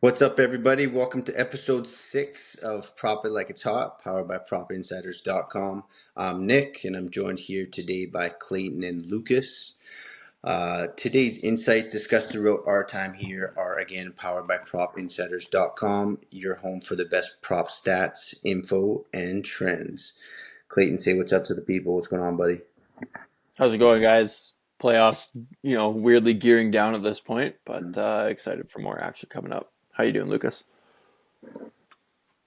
What's up, everybody? Welcome to episode 6 of Profit Like It's Hot, powered by PropInsiders.com. I'm Nick, and I'm joined here today by Clayton and Lucas. Today's insights discussed throughout our time here are again powered by PropInsiders.com, your home for the best prop stats, info, and trends. Clayton, say what's up to the people. What's going on, buddy? How's it going, guys? Playoffs, weirdly gearing down at this point, but excited for more action coming up. How you doing, Lucas?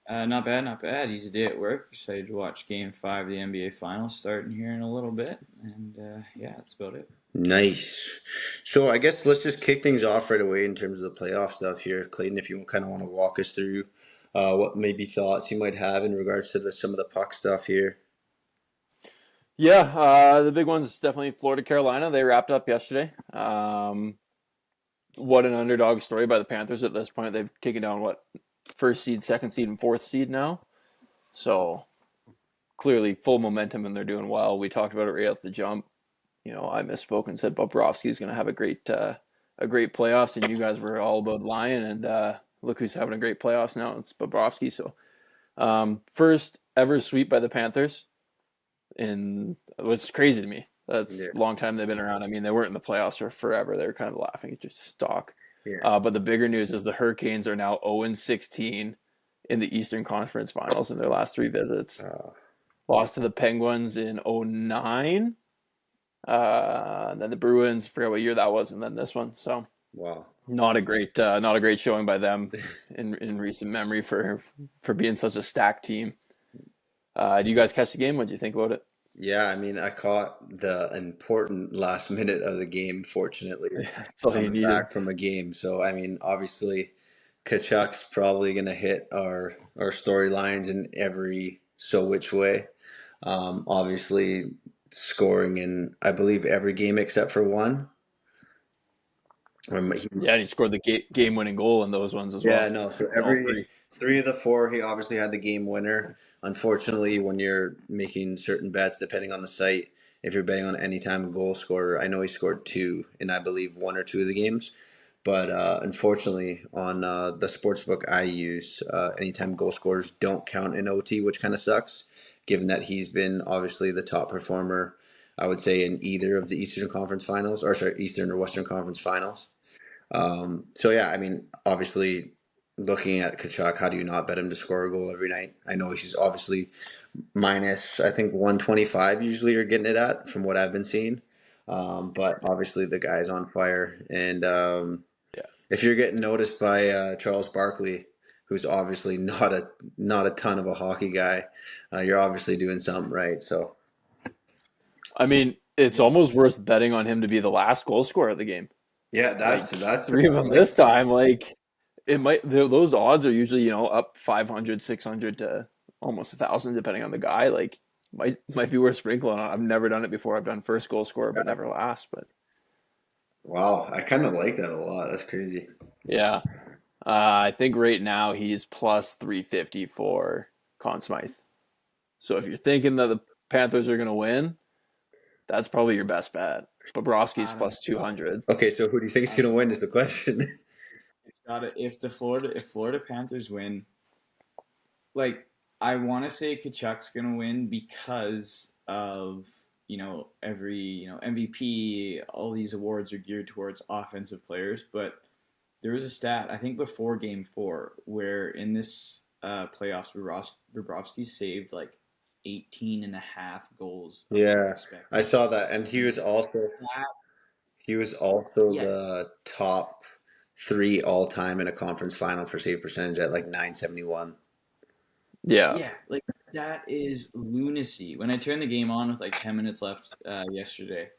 Not bad, not bad. Easy day at work. Excited to watch Game 5 of the NBA Finals starting here in a little bit. And yeah, that's about it. Nice. So I guess let's just kick things off right away in terms of the playoff stuff here. Clayton, if you kind of want to walk us through what maybe thoughts you might have in regards to some of the puck stuff here. Yeah, the big one's definitely Florida Carolina. They wrapped up yesterday. What an underdog story by the Panthers at this point. They've taken down first seed, second seed, and fourth seed now. So clearly full momentum and they're doing well. We talked about it right off the jump. I misspoke and said Bobrovsky is going to have a great playoffs, and you guys were all about lying. And look who's having a great playoffs now. It's Bobrovsky. So first ever sweep by the Panthers, and what's crazy to me. That's Yeah. a long time they've been around. I mean, they weren't in the playoffs for forever. They were kind of laughing at just stock. Yeah. But the bigger news is the Hurricanes are now 0-16 in the Eastern Conference Finals in their last 3 visits. Lost to the Penguins in 2009. Then the Bruins, forget what year that was, and then this one. So Wow. not a great showing by them in recent memory for being such a stacked team. Do you guys catch the game? What do you think about it? Yeah, I mean, I caught the important last minute of the game, fortunately, That's all you coming needed. back from a game. So, I mean, obviously, Kachuk's probably going to hit our storylines in every so which way. Obviously, scoring in, I believe, every game except for one. Yeah, and he scored the game-winning goal in those ones as Yeah, well. no. So In all every three. 3 of the 4, he obviously had the game winner. Unfortunately, when you're making certain bets, depending on the site, if you're betting on any time goal scorer, I know he scored 2 in I believe 1 or 2 of the games. But unfortunately, on the sportsbook I use, anytime goal scorers don't count in OT, which kind of sucks, given that he's been obviously the top performer, I would say, in either of the Eastern Conference Finals, or sorry, Eastern or Western Conference Finals. So yeah, I mean, obviously, looking at Kachuk, how do you not bet him to score a goal every night? I know he's obviously minus, I think 125 usually you're getting it at from what I've been seeing. But obviously the guy's on fire, and Yeah. if you're getting noticed by Charles Barkley, who's obviously not a ton of a hockey guy, you're obviously doing something right. So I mean, it's almost worth betting on him to be the last goal scorer of the game. yeah, Like that's three of I them like this that. time. Like it might those odds are usually up 500, 600 to almost 1,000 depending on the guy. Like might be worth sprinkling on. I've never done it before. I've done first goal scorer but never last. But Wow, I kind of like that a lot. That's crazy. yeah, I think right now he's plus 350 for Conn Smythe. So if you're thinking that the Panthers are going to win, that's probably your best bet. Bobrovsky's I don't plus 200. Okay, so who do you think is know. going to win is the question. It's gotta if Florida Panthers win, like I want to say Kachuk's gonna win because of every MVP. All these awards are geared towards offensive players, but there was a stat I think before Game 4 where in this playoffs, Bobrovsky saved like 18 and a half goals above Yeah, I expected. saw that, and And that, he was also yes, the top 3 all time in a conference final for save percentage at like 971. Yeah. yeah, like that is lunacy. When I turned the game on with like 10 minutes left yesterday,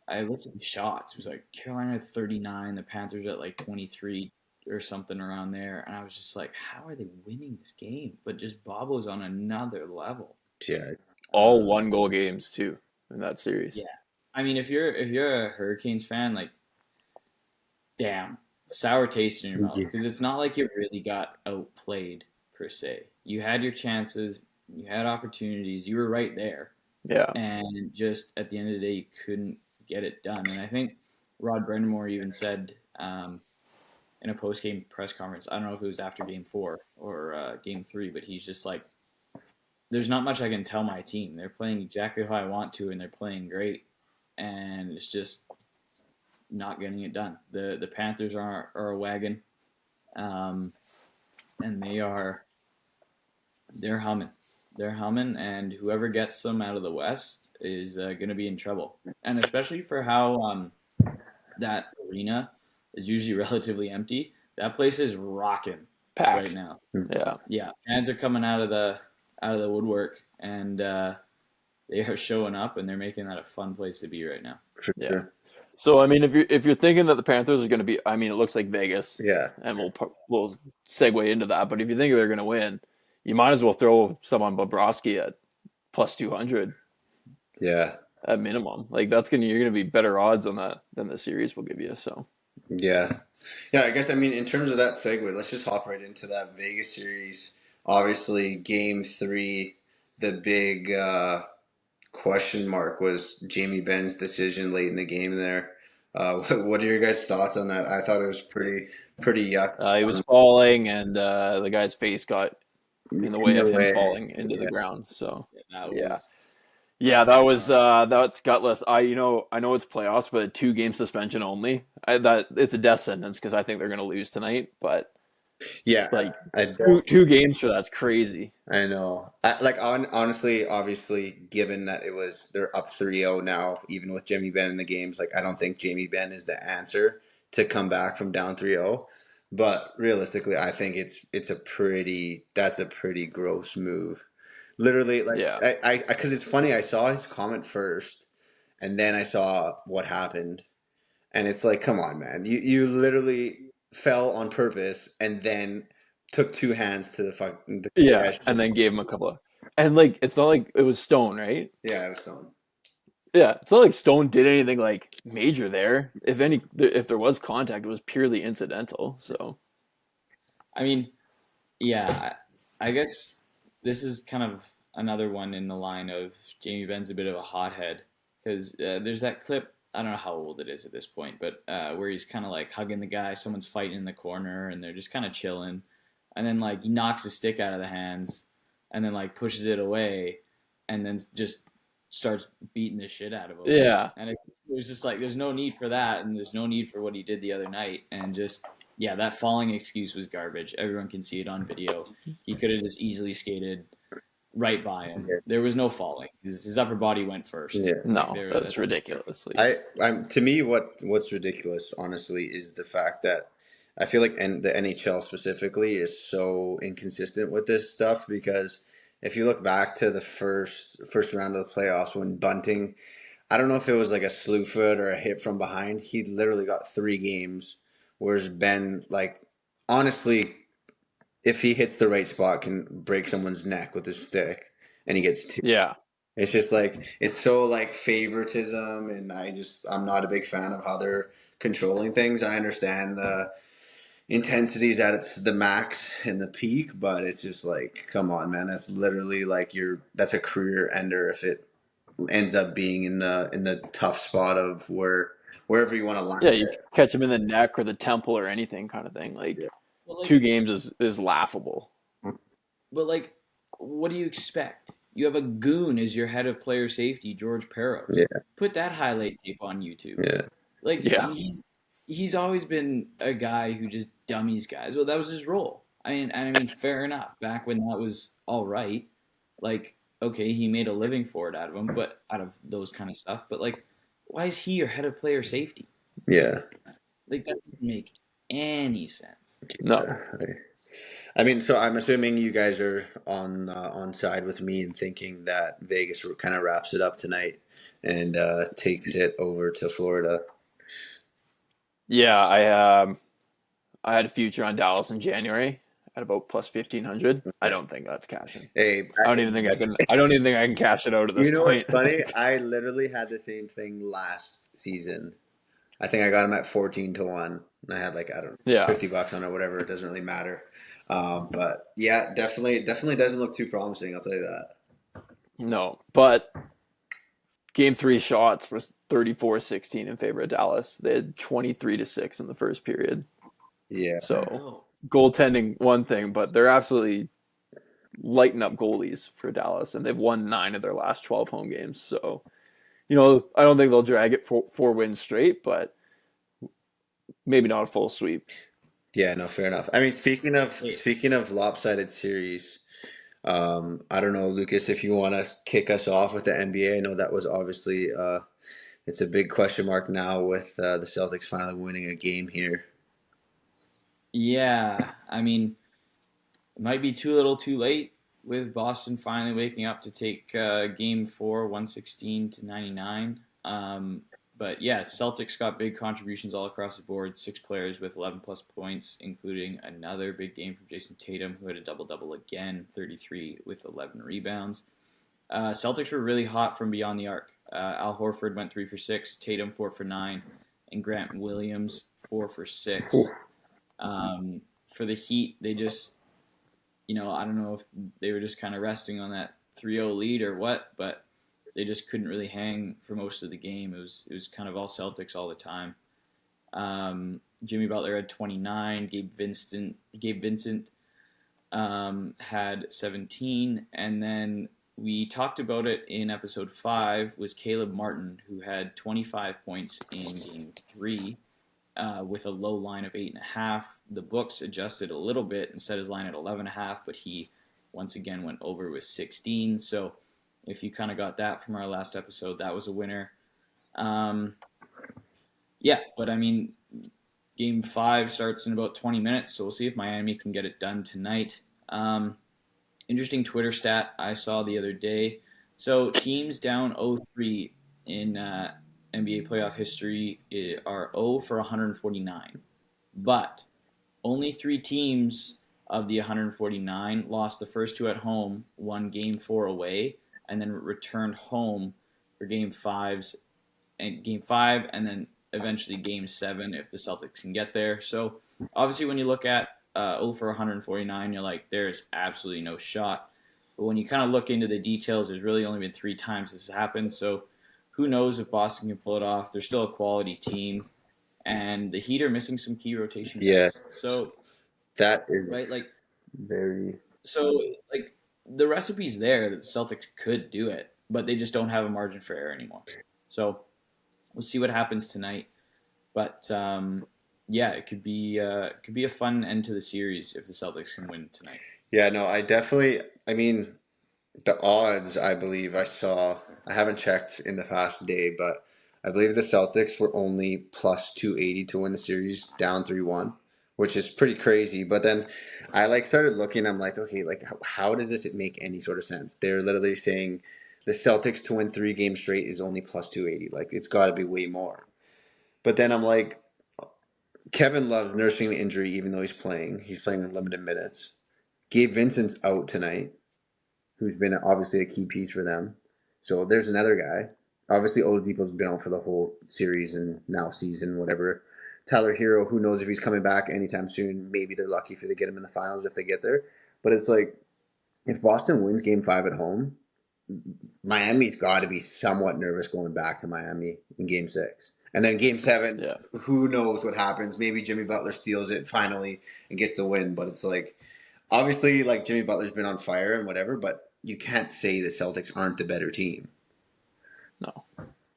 I looked at the shots. It was like Carolina at 39, the Panthers at like 23 or something around there. And I was just like, how are they winning this game? But just Bobo's on another level. Yeah, All Um, one goal games too in that series. yeah. I mean, if you're a Hurricanes fan, like, damn, sour taste in your mouth yeah. because it's not like you really got outplayed per se. You had your chances, you had opportunities, you were right there, Yeah. and just at the end of the day, you couldn't get it done. And I think Rod Brindamore even said in a post game press conference. I don't know if it was after Game 4 or Game 3, but he's just like, "There's not much I can tell my team. They're playing exactly how I want to, and they're playing great, and it's just not getting it done." The Panthers are a wagon, and they're humming. They're humming, and whoever gets them out of the West is going to be in trouble. And especially for how that arena is usually relatively empty, that place is rocking right Packed. now. Yeah. Yeah, fans are coming out of the woodwork, and they are showing up, and they're making that a fun place to be right now. For Yeah. sure. So I mean, if you're thinking that the Panthers are going to be, I mean, it looks like Vegas, Yeah. and we'll segue into that. But if you think they're going to win, you might as well throw some on Bobrovsky at plus 200 Yeah. at minimum. Like you're gonna be better odds on that than the series will give you. So Yeah. Yeah, I guess, I mean, in terms of that segue, let's just hop right into that Vegas series. Obviously, game 3, the big question mark was Jamie Benn's decision late in the game there. What are your guys' thoughts on that? I thought it was pretty yuck. he was falling, and the guy's face got in the way In of a him way. falling into the Yeah. ground. So That yeah, was yeah, that was that's gutless. I know it's playoffs, but a 2-game suspension only. That it's a death sentence because I think they're gonna lose tonight. But Yeah. like I don't. two games for that's crazy. I know. Honestly, obviously, given that they're up 3-0 now, even with Jamie Benn in the games, like I don't think Jamie Benn is the answer to come back from down 3-0. But realistically, I think that's a pretty gross move. Literally, like Yeah, I because it's funny, I saw his comment first, and then I saw what happened, and it's like, come on, man, you literally fell on purpose, and then took two hands to the yeah, guy's. and then gave him a couple of, and like it's not like it was Stone, right? Yeah, I was stoned. Yeah, it's not like Stone did anything like major there. If there was contact, it was purely incidental. So I mean, yeah, I guess this is kind of another one in the line of Jamie Benn's a bit of a hothead because there's that clip. I don't know how old it is at this point, but where he's kind of like hugging the guy. Someone's fighting in the corner, and they're just kind of chilling. And then like he knocks his stick out of the hands, and then like pushes it away, and then just starts beating the shit out of him. yeah, And it was just like there's no need for that, and there's no need for what he did the other night, and just yeah, that falling excuse was garbage. Everyone can see it on video. He could have just easily skated right by him. Yeah. There was no falling. His upper body went first. Yeah. no, that's That's ridiculous. I'm to me what's ridiculous, honestly, is the fact that I feel like the NHL specifically is so inconsistent with this stuff because if you look back to the first round of the playoffs when Bunting, I don't know if it was like a slew foot or a hit from behind, he literally got 3 games, whereas Ben, like, honestly, if he hits the right spot, can break someone's neck with his stick, and he gets 2. Yeah, It's just like it's so like favoritism, and I'm not a big fan of how they're controlling things. I understand the intensities at its the max and the peak, but it's just like, come on, man, that's literally like that's a career ender if it ends up being in the tough spot of wherever you want to line yeah, it. you catch him in the neck or the temple or anything kind of thing. Like Yeah. But like, 2 games is laughable. but like, what do you expect? You have a goon as your head of player safety, George Peros. Yeah. Put that highlight tape on YouTube. Yeah. Like Yeah. he's always been a guy who just dummies guys. Well, that was his role. I mean, fair enough. Back when that was all right, like okay, he made a living for it out of him, but out of those kind of stuff. But like, why is he your head of player safety? Yeah. Like that doesn't make any sense. No. I mean, so I'm assuming you guys are on side with me in thinking that Vegas kind of wraps it up tonight and takes it over to Florida. Yeah, I had a future on Dallas in January at about plus 1,500. I don't think that's cashing. Hey, I don't even think I can cash it out at this you know what's point. funny? I literally had the same thing last season. I think I got him at 14-1, and I had like, I don't know, Yeah. $50 on it, whatever. It doesn't really matter. But yeah, definitely doesn't look too promising. I'll tell you that. No, but game 3 shots was 34-16 in favor of Dallas. They had 23-6 in the first period. Yeah. I So know. goaltending one thing, but they're absolutely lighting up goalies for Dallas, and they've won 9 of their last 12 home games. So I don't think they'll drag it for 4 wins straight, but maybe not a full sweep. Yeah, no, fair enough. I mean, Hey, speaking of lopsided series, I don't know, Lucas, if you want to kick us off with the NBA. I know that was obviously it's a big question mark now with the Celtics finally winning a game here. yeah, I mean, it might be too little too late with Boston finally waking up to take game four, 116-99. But yeah, Celtics got big contributions all across the board. 6 players with 11 plus points, including another big game from Jason Tatum, who had a double double again, 33 with 11 rebounds. Celtics were really hot from beyond the arc. Al Horford went 3 for 6, Tatum 4 for 9, and Grant Williams 4 for 6. For the Heat, they just, I don't know if they were just kind of resting on that 3-0 lead or what, but they just couldn't really hang for most of the game. It was kind of all Celtics all the time. Jimmy Butler had 29. Gabe Vincent had 17, and then we talked about it in episode 5 was Caleb Martin, who had 25 points in game 3 with a low line of 8.5. The books adjusted a little bit and set his line at 11.5, but he once again went over with 16. So if you kind of got that from our last episode, that was a winner. Um, yeah, but I mean, game 5 starts in about 20 minutes, so we'll see if Miami can get it done tonight. Interesting Twitter stat I saw the other day. So teams down 0-3 in NBA playoff history are 0 for 149, but only 3 teams of the 149 lost the first 2 at home, won game 4 away, and then returned home for game 5, and then eventually game 7 if the Celtics can get there. So obviously, when you look at 0 for 149, you're like, there's absolutely no shot. But when you kind of look into the details, there's really only been 3 times this has happened. So who knows if Boston can pull it off? They're still a quality team, and the Heat are missing some key rotation Yeah, guys. So that is right, very. like the recipe's there that the Celtics could do it, but they just don't have a margin for error anymore. So we'll see what happens tonight. But yeah, it could be a fun end to the series if the Celtics can win tonight. Yeah, no, I mean, the odds, I believe I haven't checked in the past day, but I believe the Celtics were only plus 280 to win the series down 3-1, which is pretty crazy. But then I like started looking, I'm like, okay, like how does this make any sort of sense? They're literally saying the Celtics to win 3 games straight is only plus 280. Like it's got to be way more. But then I'm like, Kevin Love's nursing the injury even though he's playing. He's playing in limited minutes. Gabe Vincent's out tonight, who's been obviously a key piece for them. So there's another guy. Obviously, Oladipo's been out for the whole series and now season, whatever. Tyler Hero, who knows if he's coming back anytime soon. Maybe they're lucky if they get him in the finals if they get there. But it's like, if Boston wins game 5 at home, Miami's got to be somewhat nervous going back to Miami in game 6. And then game 7, Yeah. who knows what happens? Maybe Jimmy Butler steals it finally and gets the win. But it's like, obviously, like Jimmy Butler's been on fire and whatever, but you can't say the Celtics aren't the better team. No.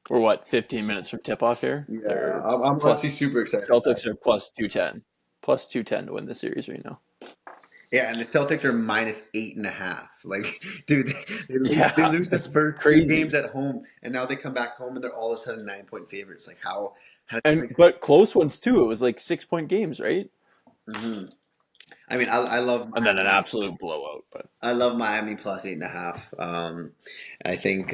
We're what, 15 minutes from tip off here? Yeah, They're I'm honestly plus super excited. Celtics are plus 210. Plus 210 to win the series right now. Yeah, and the Celtics are minus 8.5. Like, dude, Yeah. they lose the first 2 Crazy. games at home, and now they come back home and they're all of a sudden 9-point favorites. Like, how But close ones too. It was like 6-point games, right? mm-hmm. I mean, I love And then an absolute blowout. But I love Miami plus 8.5. I think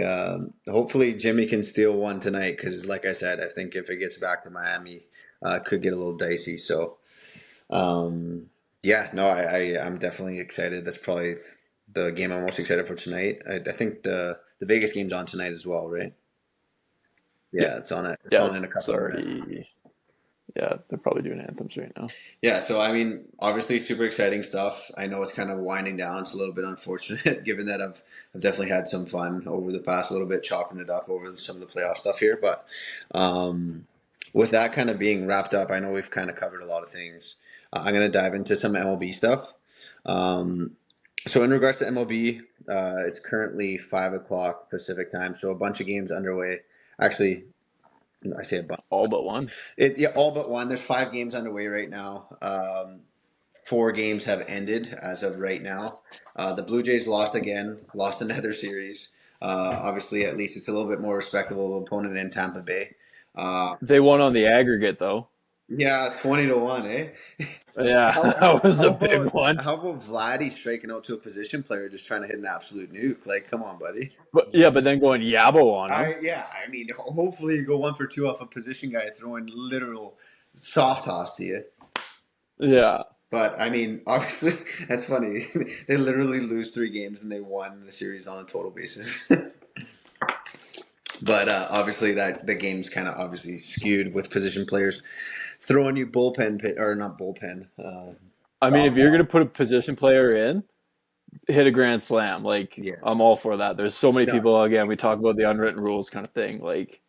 hopefully Jimmy can steal one tonight because, like I said, I think if it gets back to Miami, it could get a little dicey. So, yeah, no, I'm definitely excited. That's probably the game I'm most excited for tonight. I think the Vegas game's on tonight as well, right? Yeah, it's on it. It's on in a couple of minutes. Yeah, they're probably doing anthems right now. Yeah, so I mean, obviously, super exciting stuff. I know it's kind of winding down. It's a little bit unfortunate, given that I've definitely had some fun over the past little bit, chopping it up over some of the playoff stuff here. But with that kind of being wrapped up, I know we've kind of covered a lot of things. I'm going to dive into some MLB stuff. So in regards to MLB, it's currently 5 o'clock Pacific time, so a bunch of games underway. Actually, I say a bunch. All but one. Yeah, all but one. There's 5 games underway right now. 4 games have ended as of right now. The Blue Jays lost again, lost another series. Obviously, at least it's a little bit more respectable opponent in Tampa Bay. They won on the aggregate though. Yeah, 20-1, eh? Yeah, How, that how, was how a big about one. how about Vladdy striking out to a position player just trying to hit an absolute nuke? Like, come on, buddy. But then going Yabo on him. I mean, hopefully you go 1 for 2 off a position guy throwing literal soft toss to you. Yeah. But I mean, obviously, that's funny. They literally lose 3 games and they won the series on a total basis. But obviously, that the game's kind of obviously skewed with position players throwing you bullpen or not bullpen. I mean, if you're gonna put a position player in, hit a grand slam. Like Yeah. I'm all for that. There's so many No. people. Again, we talk about the unwritten rules kind of thing. Like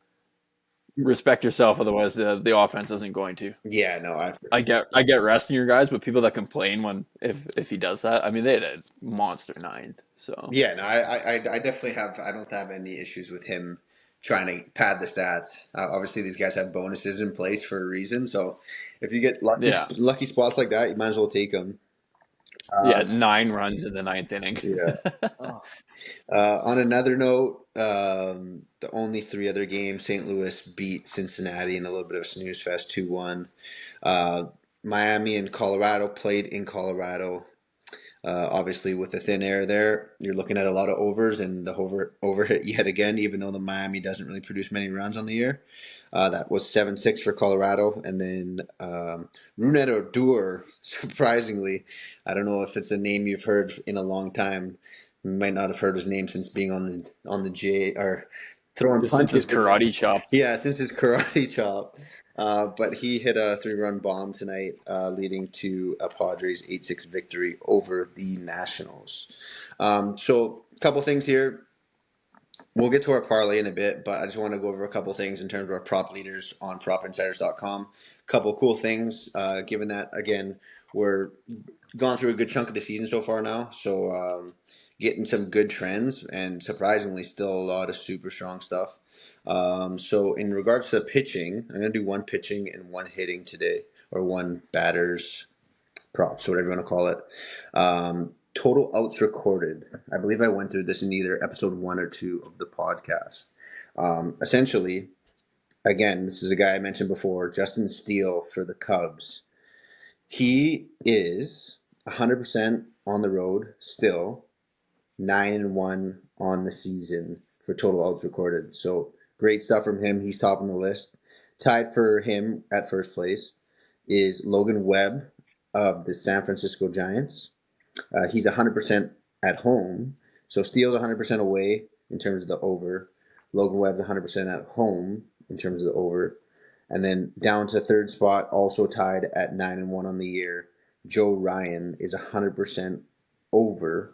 respect yourself, otherwise the offense isn't going to. Yeah, no, I get resting your guys, but people that complain when if he does that, I mean they had a monster ninth. So yeah, no, I definitely have. I don't have any issues with him trying to pad the stats. Obviously, these guys have bonuses in place for a reason. So, if you get yeah, lucky spots like that, you might as well take them. yeah, 9 runs in the ninth inning. Yeah. Oh, On another note, the only 3 other games, St. Louis beat Cincinnati in a little bit of a snooze fest, 2-1. Miami and Colorado played in Colorado. Obviously, with the thin air there, you're looking at a lot of overs, and the over hit yet again, even though the Miami doesn't really produce many runs on the year. That was 7-6 for Colorado. And then Rougned Odor, surprisingly, I don't know if it's a name you've heard in a long time. You might not have heard his name since being on the J or throwing Just since his punches. karate chop. Yeah, since his karate chop. But he hit a 3-run bomb tonight, leading to a Padres 8-6 victory over the Nationals. So, a couple things here. We'll get to our parlay in a bit, but I just want to go over a couple things in terms of our prop leaders on propinsiders.com. Couple cool things, given that, again, we're gone through a good chunk of the season so far now. So, getting some good trends and surprisingly still a lot of super strong stuff. So in regards to pitching, I'm going to do one pitching and one hitting today, or one batter's props, whatever you want to call it. Total outs recorded. I believe I went through this in either episode 1 or 2 of the podcast. Essentially, again, this is a guy I mentioned before, Justin Steele for the Cubs. He is 100% on the road still, 9-1 on the season for total outs recorded. So great stuff from him. He's topping the list. Tied for him at first place is Logan Webb of the San Francisco Giants. He's 100% at home. So Steele's 100% away in terms of the over. Logan Webb's 100% at home in terms of the over. And then down to third spot, also tied at 9-1 on the year. Joe Ryan is 100% over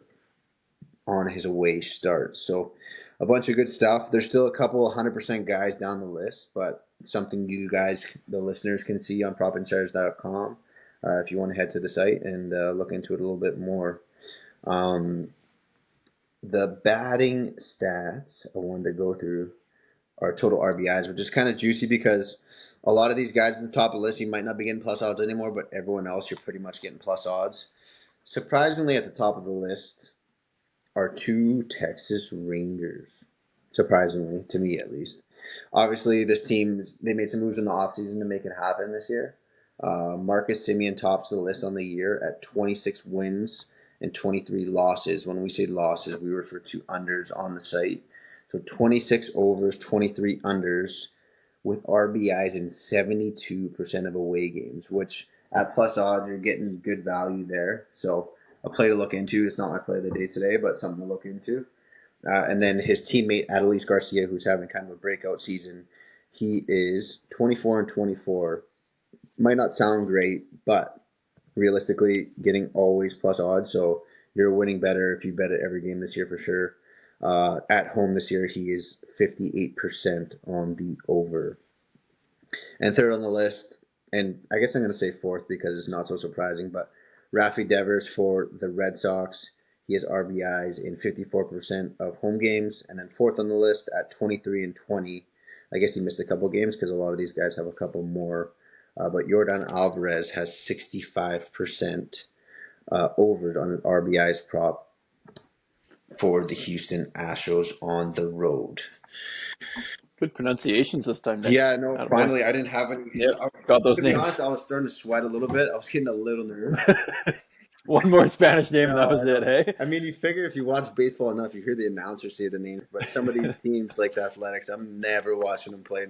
on his away start. So a bunch of good stuff. There's still a couple 100% guys down the list, but something you guys, the listeners, can see on propinsiders.com if you want to head to the site and look into it a little bit more. The batting stats I wanted to go through are total RBIs, which is kind of juicy because a lot of these guys at the top of the list, you might not be getting plus odds anymore, but everyone else, you're pretty much getting plus odds. Surprisingly, at the top of the list are 2 Texas Rangers. Surprisingly, to me at least. Obviously, this team, they made some moves in the offseason to make it happen this year. Marcus Semien tops the list on the year at 26 wins and 23 losses. When we say losses, we refer to unders on the site. So 26 overs, 23 unders with RBIs in 72% of away games, which at plus odds, you're getting good value there. So a play to look into. It's not my play of the day today, but something to look into. And then his teammate Adolis Garcia, who's having kind of a breakout season, he is 24-24. Might not sound great, but realistically, getting always plus odds. So you're winning better if you bet it every game this year for sure. At home this year, he is 58% on the over. And third on the list, and I guess I'm going to say fourth because it's not so surprising, but Rafi Devers for the Red Sox. He has RBIs in 54% of home games, and then fourth on the list at 23 and 20. I guess he missed a couple games because a lot of these guys have a couple more. But Yordan Alvarez has 65% over on an RBIs prop for the Houston Astros on the road. Good pronunciations this time, Nick. Yeah, no, Attaboy. finally, I didn't have any. Yep, got those To be names. honest, I was starting to sweat a little bit. I was getting a little nervous. One more Spanish name, and that was I it, hey? I mean, you figure if you watch baseball enough, you hear the announcers say the names. But some of these teams, like the Athletics, I'm never watching them play,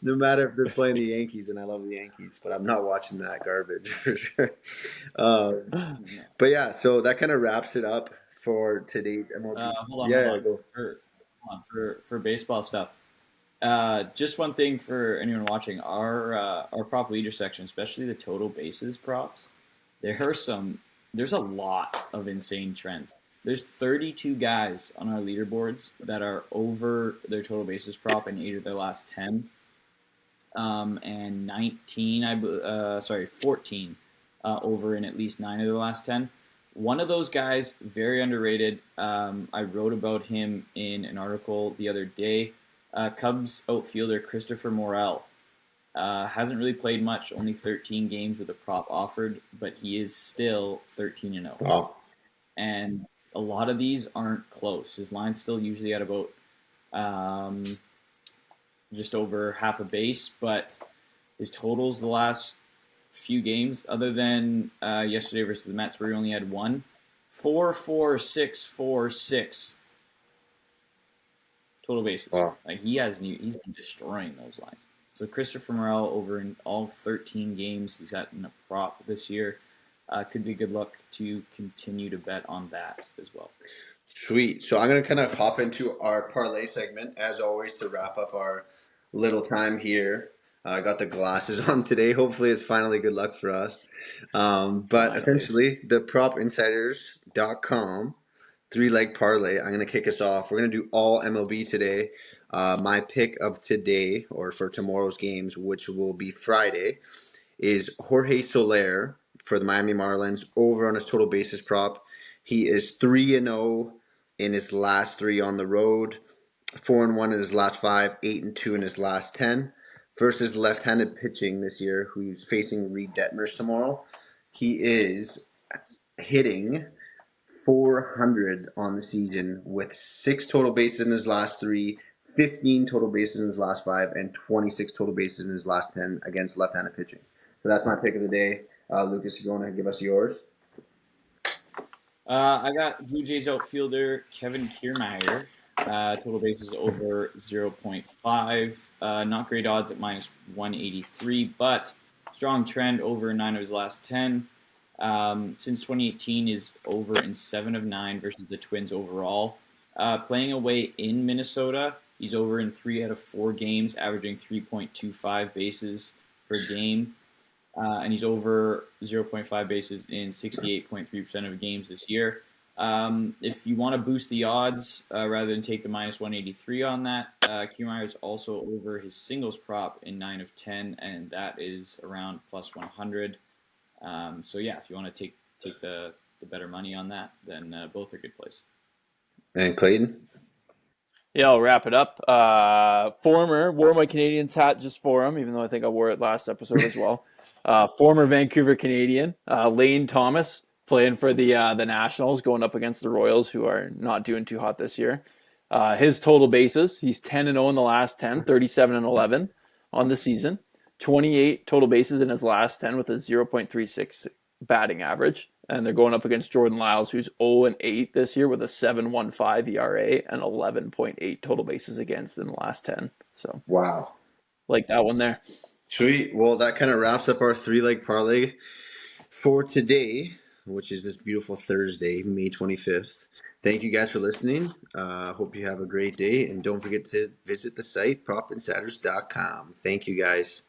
no matter if they're playing the Yankees, and I love the Yankees, but I'm not watching that garbage for sure. But yeah, so that kind of wraps it up for today's MLB. Hold Yeah, on. go. For baseball stuff. Just one thing for anyone watching, our prop leader section, especially the total bases props, there's a lot of insane trends. There's 32 guys on our leaderboards that are over their total bases prop in 8 of their last 10, and 14 over in at least 9 of the last 10. One of those guys, very underrated. I wrote about him in an article the other day. Cubs outfielder Christopher Morel hasn't really played much, only 13 games with a prop offered, but he is still 13 and 0. Wow. And a lot of these aren't close. His line's still usually at about just over half a base, but his totals the last few games, other than yesterday versus the Mets, where he only had 4-4-6-4-6 total bases. Wow. Like he's been destroying those lines. So Christopher Morel over in all 13 games he's at in a prop this year. Could be good luck to continue to bet on that as well. Sweet. So I'm going to kind of hop into our parlay segment, as always, to wrap up our little time here. I got the glasses on today. Hopefully, it's finally good luck for us. But essentially, the propinsiders.com 3-leg parlay. I'm going to kick us off. We're going to do all MLB today. My pick of today, or for tomorrow's games, which will be Friday, is Jorge Soler for the Miami Marlins over on his total basis prop. He is 3-0 in his last 3 on the road, 4-1 in his last 5, 8-2 in his last 10. Versus left-handed pitching this year, who's facing Reed Detmers tomorrow. He is hitting 400 on the season with 6 total bases in his last 3, 15 total bases in his last 5, and 26 total bases in his last 10 against left-handed pitching. So that's my pick of the day. Lucas, if you want to give us yours. I got Blue Jays outfielder Kevin Kiermaier. Total bases over 0.5. Not great odds at minus 183, but strong trend over 9 of his last 10. Since 2018 is over in 7 of 9 versus the Twins overall. Playing away in Minnesota, he's over in 3 out of 4 games, averaging 3.25 bases per game. And he's over 0.5 bases in 68.3% of games this year. If you want to boost the odds rather than take the minus 183 on that, Kiermaier is also over his singles prop in 9 of 10, and that is around plus 100. So yeah, if you want to take the better money on that, then both are good plays. And Clayton? Yeah, I'll wrap it up. Wore my Canadiens hat just for him, even though I think I wore it last episode as well. Former Vancouver Canadian, Lane Thomas, playing for the Nationals, going up against the Royals, who are not doing too hot this year. His total bases, he's 10-0 in the last 10, 37-11 on the season. 28 total bases in his last 10 with a 0.36 batting average. And they're going up against Jordan Lyles, who's 0-8 this year with a 7.15 ERA and 11.8 total bases against in the last 10. So, wow. Like that one there. Sweet. Well, that kind of wraps up our 3-leg parlay for today, which is this beautiful Thursday, May 25th. Thank you guys for listening. Hope you have a great day. And don't forget to visit the site, propinsiders.com. Thank you guys.